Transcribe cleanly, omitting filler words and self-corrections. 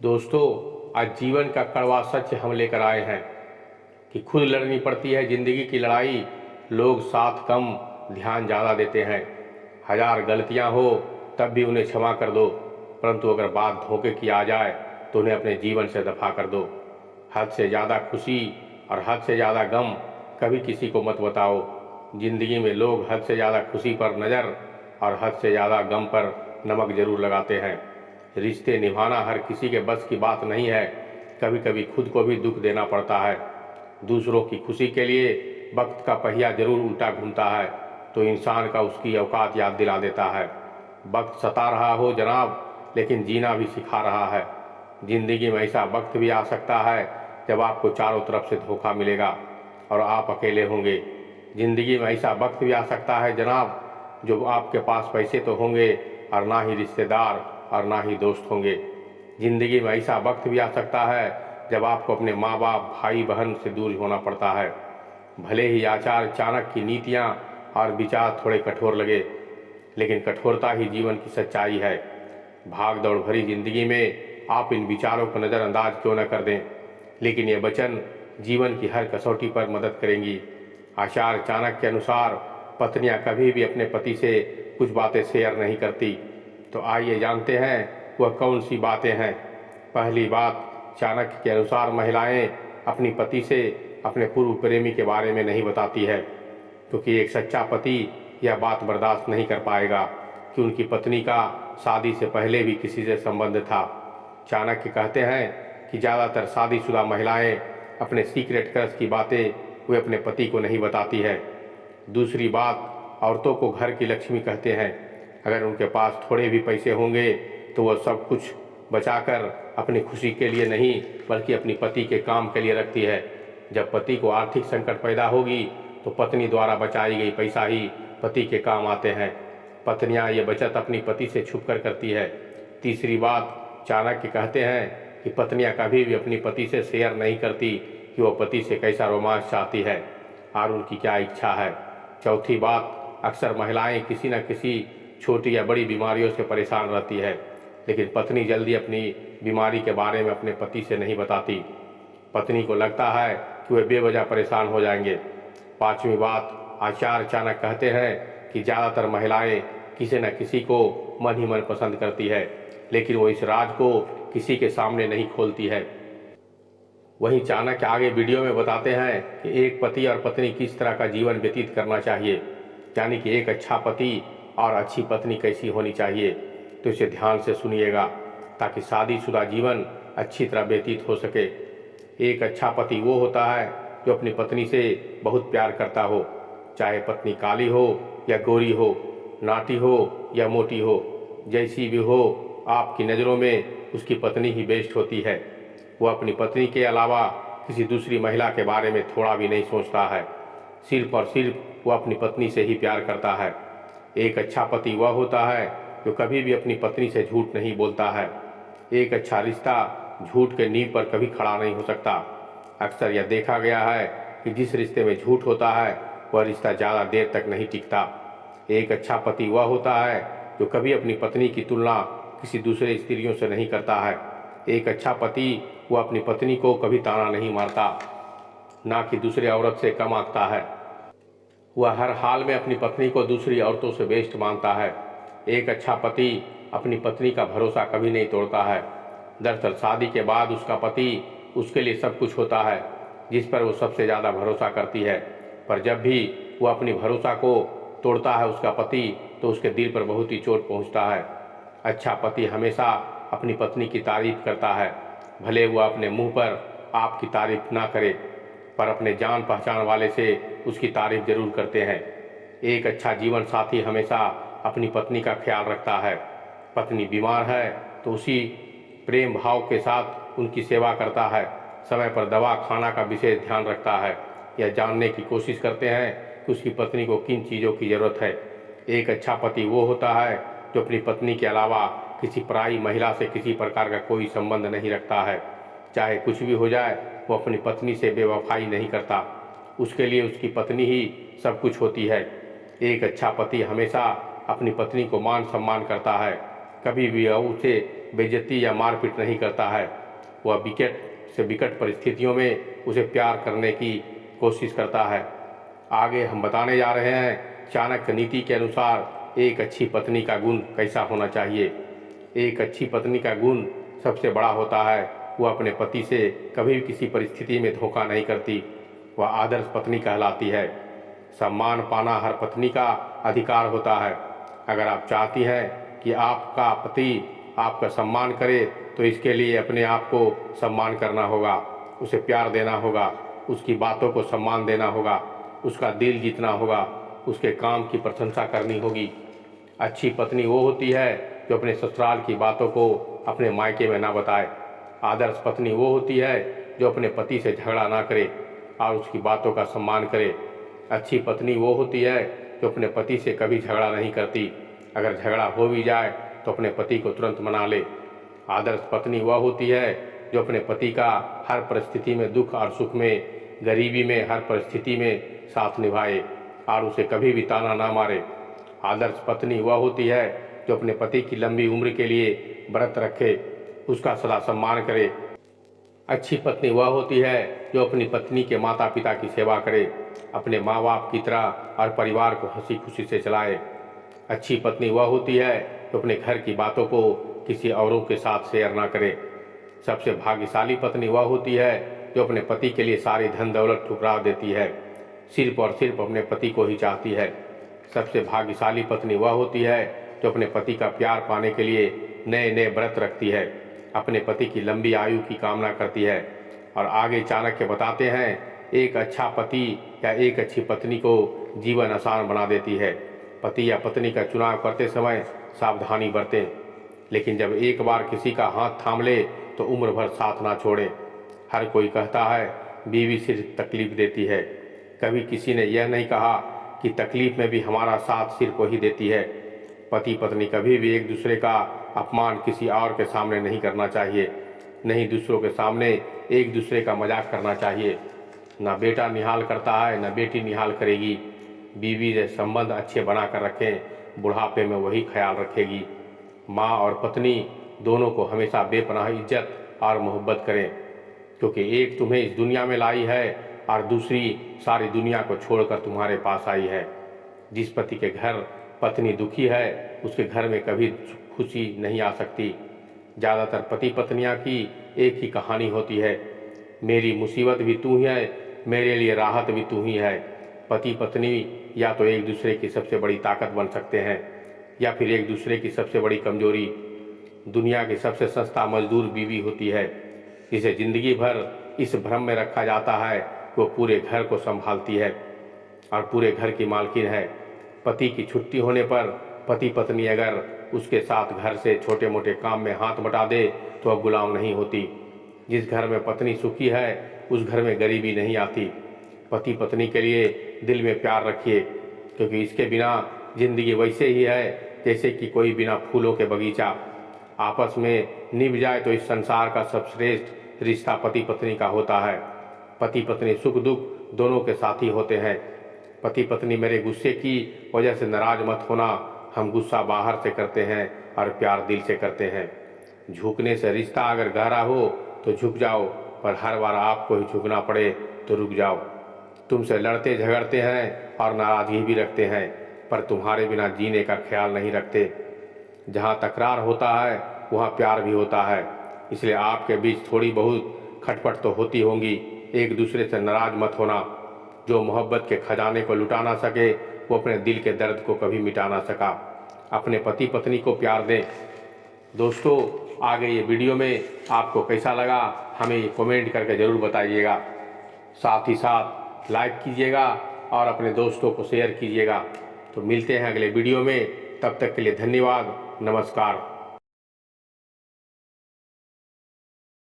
दोस्तों, आज जीवन का कड़वा सच हम लेकर आए हैं कि खुद लड़नी पड़ती है ज़िंदगी की लड़ाई। लोग साथ कम, ध्यान ज़्यादा देते हैं। हजार गलतियां हो तब भी उन्हें क्षमा कर दो, परंतु अगर बात धोखे की आ जाए तो उन्हें अपने जीवन से दफा कर दो। हद से ज़्यादा खुशी और हद से ज़्यादा गम कभी किसी को मत बताओ। ज़िंदगी में लोग हद से ज़्यादा खुशी पर नज़र और हद से ज़्यादा गम पर नमक जरूर लगाते हैं। रिश्ते निभाना हर किसी के बस की बात नहीं है। कभी कभी खुद को भी दुख देना पड़ता है। दूसरों की खुशी के लिए वक्त का पहिया जरूर उल्टा घूमता है तो इंसान का उसकी औकात याद दिला देता है। वक्त सता रहा हो जनाब, लेकिन जीना भी सिखा रहा है। जिंदगी में ऐसा वक्त भी आ सकता है जब आपको चारों तरफ से धोखा मिलेगा और आप अकेले होंगे। जिंदगी में ऐसा वक्त भी आ सकता है जनाब, जो आपके पास पैसे तो होंगे और ना ही रिश्तेदार और ना ही दोस्त होंगे। जिंदगी में ऐसा वक्त भी आ सकता है जब आपको अपने माँ बाप, भाई बहन से दूर होना पड़ता है। भले ही आचार्य चाणक्य की नीतियाँ और विचार थोड़े कठोर लगे, लेकिन कठोरता ही जीवन की सच्चाई है। भाग दौड़ भरी जिंदगी में आप इन विचारों को नज़रअंदाज क्यों न कर दें, लेकिन ये वचन जीवन की हर कसौटी पर मदद करेंगी। आचार्य चाणक्य के अनुसार पत्नियां कभी भी अपने पति से कुछ बातें शेयर नहीं करती। तो आइए जानते हैं वह कौन सी बातें हैं। पहली बात, चाणक्य के अनुसार महिलाएं अपनी पति से अपने पूर्व प्रेमी के बारे में नहीं बताती है, क्योंकि एक सच्चा पति यह बात बर्दाश्त नहीं कर पाएगा कि उनकी पत्नी का शादी से पहले भी किसी से संबंध था। चाणक्य कहते हैं कि ज़्यादातर शादीशुदा महिलाएं अपने सीक्रेट क्रश की बातें वे अपने पति को नहीं बताती है। दूसरी बात, औरतों को घर की लक्ष्मी कहते हैं। अगर उनके पास थोड़े भी पैसे होंगे तो वह सब कुछ बचाकर अपनी खुशी के लिए नहीं बल्कि अपनी पति के काम के लिए रखती है। जब पति को आर्थिक संकट पैदा होगी तो पत्नी द्वारा बचाई गई पैसा ही पति के काम आते हैं। पत्नियां ये बचत अपनी पति से छुप कर करती है। तीसरी बात, चाणक्य कहते हैं कि पत्नियां कभी भी अपनी पति से शेयर नहीं करती कि वह पति से कैसा रोमांस चाहती है और उनकी क्या इच्छा है। चौथी बात, अक्सर महिलाएं किसी न किसी छोटी या बड़ी बीमारियों से परेशान रहती है, लेकिन पत्नी जल्दी अपनी बीमारी के बारे में अपने पति से नहीं बताती। पत्नी को लगता है कि वे बेवजह परेशान हो जाएंगे। पांचवी बात, आचार्य चाणक्य कहते हैं कि ज़्यादातर महिलाएं किसी न किसी को मन ही मन पसंद करती है, लेकिन वो इस राज को किसी के सामने नहीं खोलती है। वहीं चाणक्य आगे वीडियो में बताते हैं कि एक पति और पत्नी किस तरह का जीवन व्यतीत करना चाहिए, यानी कि एक अच्छा पति और अच्छी पत्नी कैसी होनी चाहिए। तो इसे ध्यान से सुनिएगा ताकि शादीशुदा जीवन अच्छी तरह व्यतीत हो सके। एक अच्छा पति वो होता है जो अपनी पत्नी से बहुत प्यार करता हो, चाहे पत्नी काली हो या गोरी हो, नाटी हो या मोटी हो, जैसी भी हो, आपकी नज़रों में उसकी पत्नी ही बेस्ट होती है। वो अपनी पत्नी के अलावा किसी दूसरी महिला के बारे में थोड़ा भी नहीं सोचता है। सिर्फ और सिर्फ वो अपनी पत्नी से ही प्यार करता है। एक अच्छा पति वह होता है जो कभी भी अपनी पत्नी से झूठ नहीं बोलता है। एक अच्छा रिश्ता झूठ के नींव पर कभी खड़ा नहीं हो सकता। अक्सर यह देखा गया है कि जिस रिश्ते में झूठ होता है वह रिश्ता ज़्यादा देर तक नहीं टिकता। एक अच्छा पति वह होता है जो कभी अपनी पत्नी की तुलना किसी दूसरे स्त्रियों से नहीं करता है। एक अच्छा पति वह अपनी पत्नी को कभी ताना नहीं मारता, ना कि दूसरे औरत से कम आंकता है। वह हर हाल में अपनी पत्नी को दूसरी औरतों से बेस्ट मानता है। एक अच्छा पति अपनी पत्नी का भरोसा कभी नहीं तोड़ता है। दरअसल शादी के बाद उसका पति उसके लिए सब कुछ होता है, जिस पर वो सबसे ज़्यादा भरोसा करती है। पर जब भी वो अपनी भरोसा को तोड़ता है उसका पति, तो उसके दिल पर बहुत ही चोट पहुंचता है। अच्छा पति हमेशा अपनी पत्नी की तारीफ करता है, भले वह अपने मुंह पर आपकी तारीफ ना करे, पर अपने जान पहचान वाले से उसकी तारीफ जरूर करते हैं। एक अच्छा जीवन साथी हमेशा अपनी पत्नी का ख्याल रखता है। पत्नी बीमार है तो उसी प्रेम भाव के साथ उनकी सेवा करता है। समय पर दवा खाना का विशेष ध्यान रखता है। यह जानने की कोशिश करते हैं कि उसकी पत्नी को किन चीज़ों की ज़रूरत है। एक अच्छा पति वो होता है जो अपनी पत्नी के अलावा किसी पराई महिला से किसी प्रकार का कोई संबंध नहीं रखता है। चाहे कुछ भी हो जाए, वो अपनी पत्नी से बेवफाई नहीं करता। उसके लिए उसकी पत्नी ही सब कुछ होती है। एक अच्छा पति हमेशा अपनी पत्नी को मान सम्मान करता है, कभी भी उसे बेइज्जती या मारपीट नहीं करता है। वह विकट से विकट परिस्थितियों में उसे प्यार करने की कोशिश करता है। आगे हम बताने जा रहे हैं चाणक्य नीति के अनुसार एक अच्छी पत्नी का गुण कैसा होना चाहिए। एक अच्छी पत्नी का गुण सबसे बड़ा होता है, वह अपने पति से कभी भी किसी परिस्थिति में धोखा नहीं करती। वह आदर्श पत्नी कहलाती है। सम्मान पाना हर पत्नी का अधिकार होता है। अगर आप चाहती हैं कि आपका पति आपका सम्मान करे तो इसके लिए अपने आप को सम्मान करना होगा, उसे प्यार देना होगा, उसकी बातों को सम्मान देना होगा, उसका दिल जीतना होगा, उसके काम की प्रशंसा करनी होगी। अच्छी पत्नी वो होती है जो अपने ससुराल की बातों को अपने मायके में ना बताए। आदर्श पत्नी वो होती है जो अपने पति से झगड़ा ना करे और उसकी बातों का सम्मान करे। अच्छी पत्नी वो होती है जो अपने पति से कभी झगड़ा नहीं करती। अगर झगड़ा हो भी जाए तो अपने पति को तुरंत मना ले। आदर्श पत्नी वह होती है जो अपने पति का हर परिस्थिति में, दुख और सुख में, गरीबी में, हर परिस्थिति में साथ निभाए और उसे कभी भी ताना ना मारे। आदर्श पत्नी वह होती है जो अपने पति की लंबी उम्र के लिए व्रत रखे, उसका सदा सम्मान करे। अच्छी पत्नी वह होती है जो अपनी पत्नी के माता पिता की सेवा करे, अपने माँ बाप की तरह और परिवार को हंसी खुशी से चलाए। अच्छी पत्नी वह होती है जो अपने घर की बातों को किसी औरों के साथ शेयर ना करे। सबसे भाग्यशाली पत्नी वह होती है जो अपने पति के लिए सारी धन दौलत ठुकरा देती है, सिर्फ और सिर्फ अपने पति को ही चाहती है। सबसे भाग्यशाली पत्नी वह होती है जो अपने पति का प्यार पाने के लिए नए नए व्रत रखती है, अपने पति की लंबी आयु की कामना करती है। और आगे चाणक्य बताते हैं एक अच्छा पति या एक अच्छी पत्नी को जीवन आसान बना देती है। पति या पत्नी का चुनाव करते समय सावधानी बरतें, लेकिन जब एक बार किसी का हाथ थाम ले तो उम्र भर साथ ना छोड़ें। हर कोई कहता है बीवी सिर्फ तकलीफ देती है, कभी किसी ने यह नहीं कहा कि तकलीफ में भी हमारा साथ सिर्फ वही देती है। पति पत्नी कभी भी एक दूसरे का अपमान किसी और के सामने नहीं करना चाहिए, नहीं दूसरों के सामने एक दूसरे का मजाक करना चाहिए। ना बेटा निहाल करता है ना बेटी निहाल करेगी। बीवी से संबंध अच्छे बना कर रखें, बुढ़ापे में वही ख्याल रखेगी। माँ और पत्नी दोनों को हमेशा बेपनाह इज्जत और मोहब्बत करें, क्योंकि एक तुम्हें इस दुनिया में लाई है और दूसरी सारी दुनिया को छोड़कर तुम्हारे पास आई है। जिस पति के घर पत्नी दुखी है उसके घर में कभी खुशी नहीं आ सकती। ज़्यादातर पति पत्नियां की एक ही कहानी होती है, मेरी मुसीबत भी तू ही है, मेरे लिए राहत भी तू ही है। पति पत्नी या तो एक दूसरे की सबसे बड़ी ताकत बन सकते हैं या फिर एक दूसरे की सबसे बड़ी कमजोरी। दुनिया की सबसे सस्ता मजदूर बीवी होती है, जिसे जिंदगी भर इस भ्रम में रखा जाता है वो पूरे घर को संभालती है और पूरे घर की मालकिन है। पति की छुट्टी होने पर पति पत्नी अगर उसके साथ घर से छोटे मोटे काम में हाथ बटा दे तो वह गुलाम नहीं होती। जिस घर में पत्नी सुखी है उस घर में गरीबी नहीं आती। पति पत्नी के लिए दिल में प्यार रखिए, क्योंकि इसके बिना जिंदगी वैसे ही है जैसे कि कोई बिना फूलों के बगीचा। आपस में निभ जाए तो इस संसार का सबश्रेष्ठ रिश्ता पति पत्नी का होता है। पति पत्नी सुख दुख दोनों के साथी होते हैं। पति पत्नी मेरे गुस्से की वजह से नाराज मत होना, हम गुस्सा बाहर से करते हैं और प्यार दिल से करते हैं। झुकने से रिश्ता अगर गहरा हो तो झुक जाओ, पर हर बार आपको ही झुकना पड़े तो रुक जाओ। तुमसे लड़ते झगड़ते हैं और नाराजगी भी रखते हैं, पर तुम्हारे बिना जीने का ख्याल नहीं रखते। जहाँ तकरार होता है वहाँ प्यार भी होता है, इसलिए आपके बीच थोड़ी बहुत खटपट तो होती होंगी। एक दूसरे से नाराज मत होना। जो मोहब्बत के खजाने को लुटा ना सके वो अपने दिल के दर्द को कभी मिटा ना सका। अपने पति पत्नी को प्यार दें। दोस्तों, आगे ये वीडियो में आपको कैसा लगा हमें ये कमेंट करके ज़रूर बताइएगा। साथ ही साथ लाइक कीजिएगा और अपने दोस्तों को शेयर कीजिएगा। तो मिलते हैं अगले वीडियो में, तब तक के लिए धन्यवाद, नमस्कार।